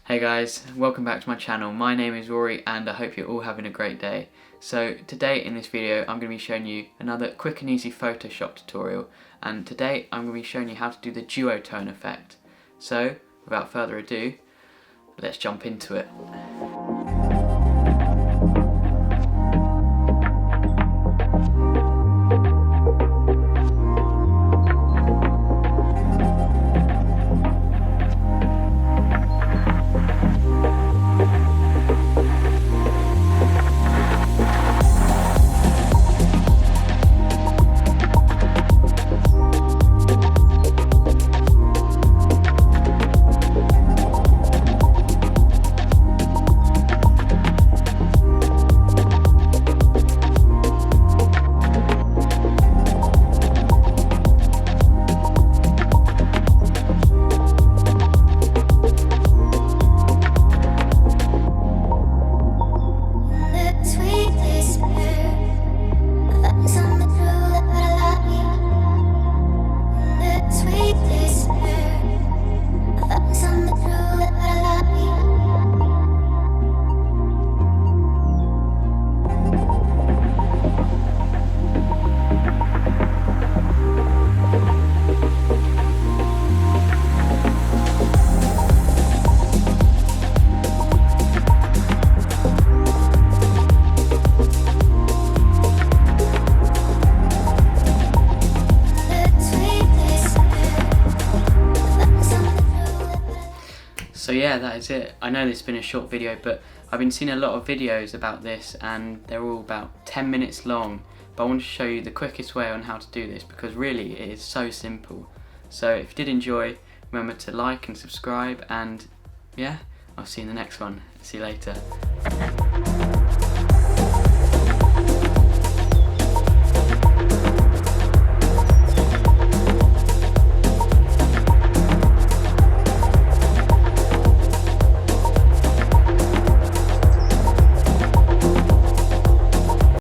Hey guys, welcome back to my channel. My name is Rory and I hope you're all having a great day. So today in this video I'm going to be showing you another quick and easy Photoshop tutorial, and today I'm going to be showing you how to do the duotone effect. So without further ado, let's jump into it. So yeah, that is it. I know this has been a short video, but I've been seeing a lot of videos about this and they're all about 10 minutes long. But I want to show you the quickest way on how to do this, because really it is so simple. So if you did enjoy, remember to like and subscribe, and yeah, I'll see you in the next one. See you later.